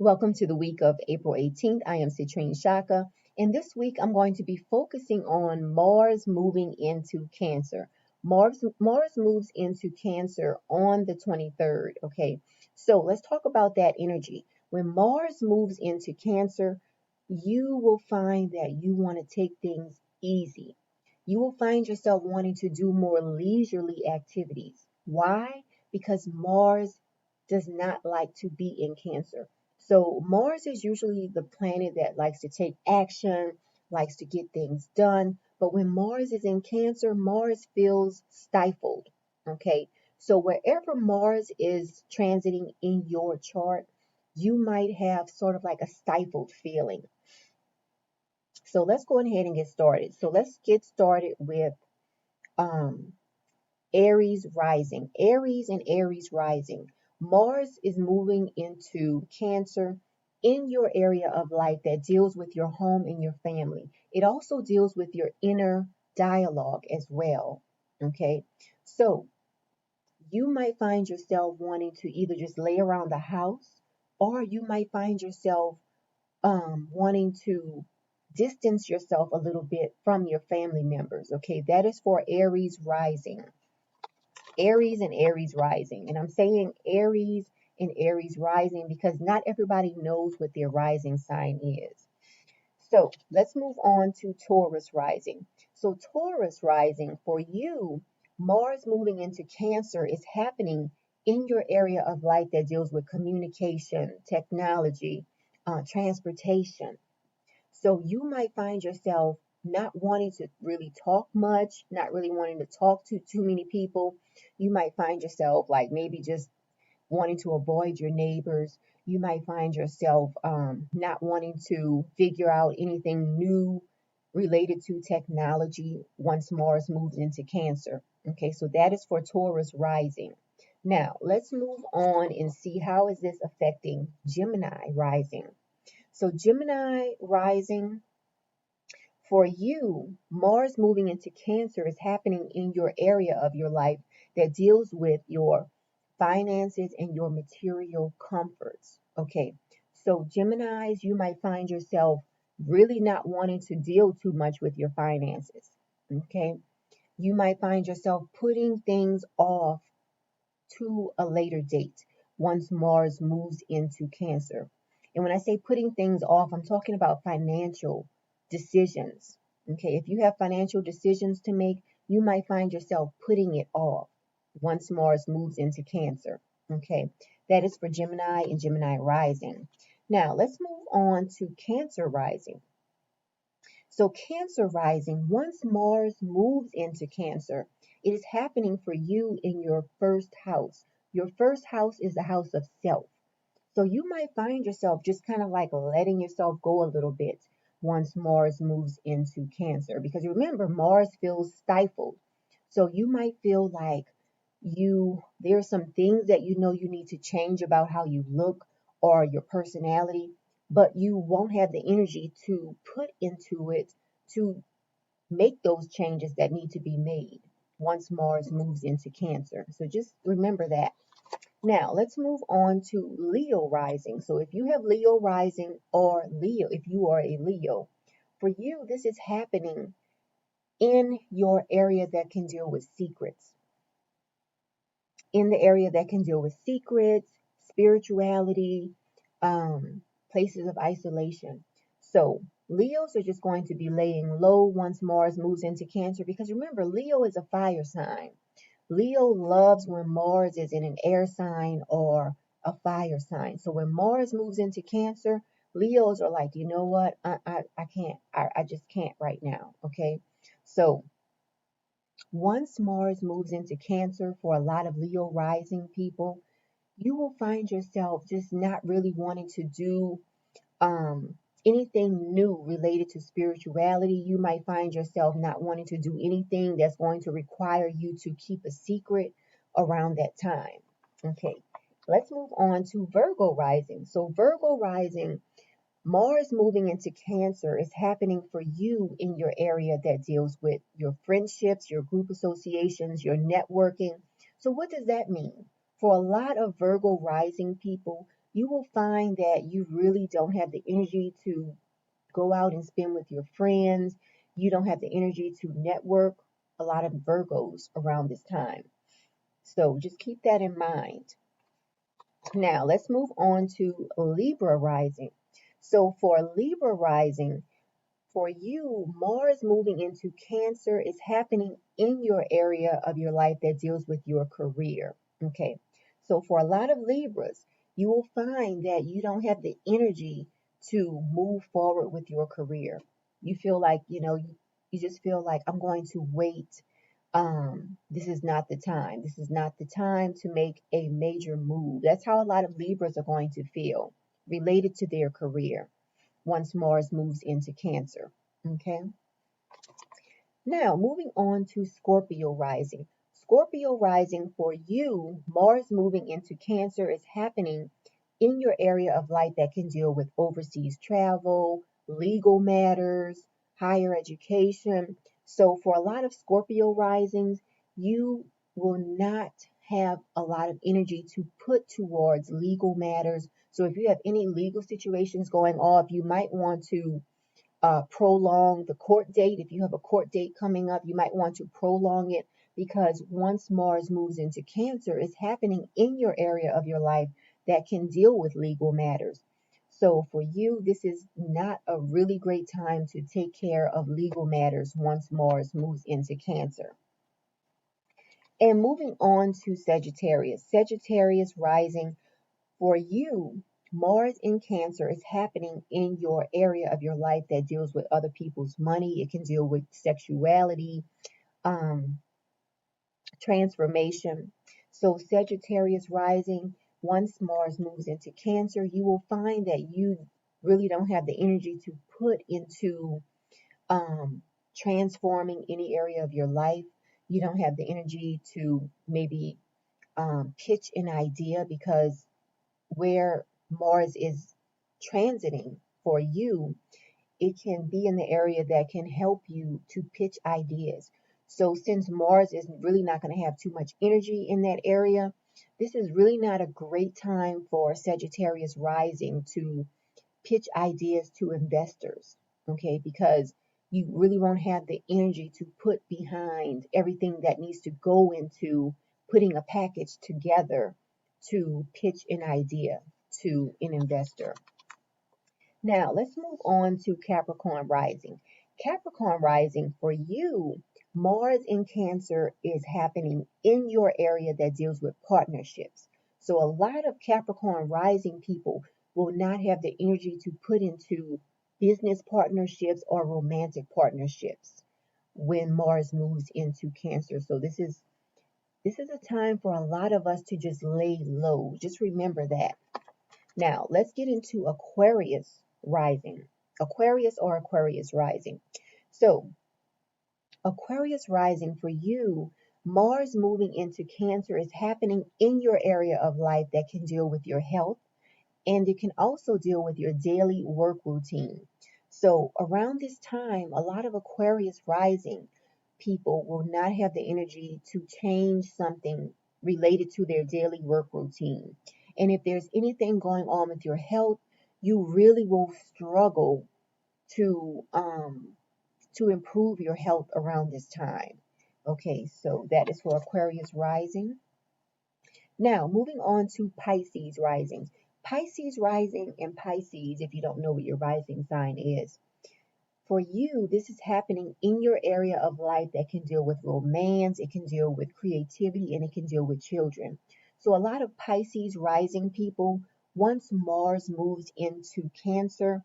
Welcome to the week of April 18th. I am citrinechaka, and this week I'm going to be focusing on Mars moving into Cancer. Mars moves into Cancer on the 23rd. Okay, so let's talk about that energy. When Mars moves into Cancer, you will find that you want to take things easy. You will find yourself wanting to do more leisurely activities. Why? Because Mars does not like to be in Cancer. So Mars is usually the planet that likes to take action, likes to get things done. But when Mars is in Cancer, Mars feels stifled. Okay. So wherever Mars is transiting in your chart, you might have sort of like a stifled feeling. So let's go ahead and get started. So let's get started with um, Aries Rising. Aries and Aries Rising. Mars is moving into Cancer in your area of life that deals with your home and your family. It also deals with your inner dialogue as well. Okay. So you might find yourself wanting to either just lay around the house, or you might find yourself wanting to distance yourself a little bit from your family members. Okay. That is for Aries Rising. Aries and Aries rising. And I'm saying Aries and Aries rising because not everybody knows what their rising sign is. So let's move on to Taurus rising. So Taurus rising, for you, Mars moving into Cancer is happening in your area of life that deals with communication, technology, transportation. So you might find yourself not wanting to really talk much, not really wanting to talk to too many people. You might find yourself like maybe just wanting to avoid your neighbors. You might find yourself not wanting to figure out anything new related to technology once Mars moves into Cancer. Okay, so that is for Taurus rising. Now, let's move on and see how is this affecting Gemini rising. So Gemini rising, for you, Mars moving into Cancer is happening in your area of your life that deals with your finances and your material comforts. Okay, so Geminis, you might find yourself really not wanting to deal too much with your finances. Okay, you might find yourself putting things off to a later date once Mars moves into Cancer. And when I say putting things off, I'm talking about financial decisions. Okay, if you have financial decisions to make, you might find yourself putting it off once Mars moves into Cancer. Okay, that is for Gemini and Gemini rising. Now, let's move on to Cancer rising. So, Cancer rising, once Mars moves into Cancer, it is happening for you in your first house. Your first house is the house of self. So, you might find yourself just kind of like letting yourself go a little bit once Mars moves into Cancer. Because remember, Mars feels stifled. So, you might feel like there are some things that you know you need to change about how you look or your personality, but you won't have the energy to put into it to make those changes that need to be made once Mars moves into Cancer. So just remember that. Now, let's move on to Leo rising. So if you have Leo rising, or Leo, if you are a Leo, for you, this is happening in your area that can deal with secrets, in the area that can deal with secrets, spirituality, um, places of isolation. So Leos are just going to be laying low once Mars moves into Cancer because remember, Leo is a fire sign. Leo loves when Mars is in an air sign or a fire sign. So when Mars moves into Cancer, Leos are like, you know what? I can't. I just can't right now. Okay. So once Mars moves into Cancer, for a lot of Leo rising people, you will find yourself just not really wanting to do um, anything new related to spirituality. You might find yourself not wanting to do anything that's going to require you to keep a secret around that time. Okay, let's move on to Virgo rising. So, Virgo rising, Mars moving into Cancer is happening for you in your area that deals with your friendships, your group associations, your networking. So, what does that mean? For a lot of Virgo rising people, you will find that you really don't have the energy to go out and spend with your friends. You don't have the energy to network. A lot of Virgos around this time. So just keep that in mind. Now, let's move on to Libra rising. So, for Libra rising, for you, Mars moving into Cancer is happening in your area of your life that deals with your career. Okay. So, for a lot of Libras, you will find that you don't have the energy to move forward with your career. You feel like, you just feel like I'm going to wait. This is not the time. This is not the time to make a major move. That's how a lot of Libras are going to feel related to their career once Mars moves into Cancer. Okay. Now, moving on to Scorpio rising. Scorpio rising, for you, Mars moving into Cancer is happening in your area of life that can deal with overseas travel, legal matters, higher education. So, for a lot of Scorpio risings, you will not have a lot of energy to put towards legal matters. So, if you have any legal situations going on, you might want to prolong the court date. If you have a court date coming up, you might want to prolong it, because once Mars moves into Cancer, it's happening in your area of your life that can deal with legal matters. So for you, this is not a really great time to take care of legal matters once Mars moves into Cancer. And moving on to Sagittarius. Sagittarius rising, for you, Mars in Cancer is happening in your area of your life that deals with other people's money. It can deal with sexuality, um, transformation. So, Sagittarius rising, once Mars moves into Cancer, you will find that you really don't have the energy to put into um, transforming any area of your life. You don't have the energy to maybe pitch an idea, because where Mars is transiting for you, it can be in the area that can help you to pitch ideas. So, since Mars is really not going to have too much energy in that area, this is really not a great time for Sagittarius rising to pitch ideas to investors, okay? Because you really won't have the energy to put behind everything that needs to go into putting a package together to pitch an idea to an investor. Now, let's move on to Capricorn rising. Capricorn rising, for you, Mars in Cancer is happening in your area that deals with partnerships. So, a lot of Capricorn rising people will not have the energy to put into business partnerships or romantic partnerships when Mars moves into Cancer. So, this is a time for a lot of us to just lay low. Just remember that. Now, let's get into Aquarius rising. Aquarius or Aquarius rising. So, Aquarius rising, for you, Mars moving into Cancer is happening in your area of life that can deal with your health, and it can also deal with your daily work routine. So, around this time, a lot of Aquarius rising people will not have the energy to change something related to their daily work routine. And if there's anything going on with your health, you really will struggle to improve your health around this time. Okay, so that is for Aquarius rising. Now, moving on to Pisces rising. Pisces rising and Pisces, if you don't know what your rising sign is, for you, this is happening in your area of life that can deal with romance, it can deal with creativity, and it can deal with children. So, a lot of Pisces rising people, once Mars moves into Cancer,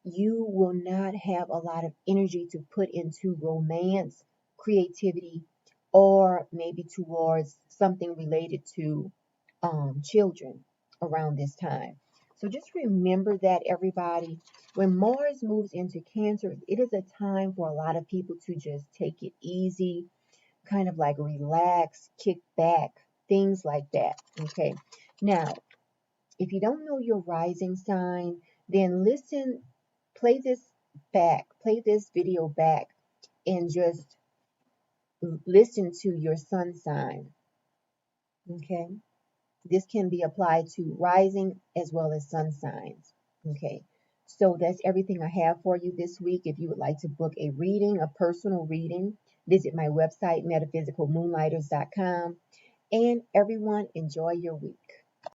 you will not have a lot of energy to put into romance, creativity, or maybe towards something related to children around this time. So just remember that, everybody. When Mars moves into Cancer, it is a time for a lot of people to just take it easy, kind of like relax, kick back, things like that. Okay. Now, if you don't know your rising sign, then listen, play this play this video back, and just listen to your sun sign. Okay. This can be applied to rising as well as sun signs. Okay, so that's everything I have for you this week. If you would like to book a reading, a personal reading, visit my website, metaphysicalmoonlighters.com. And everyone, enjoy your week.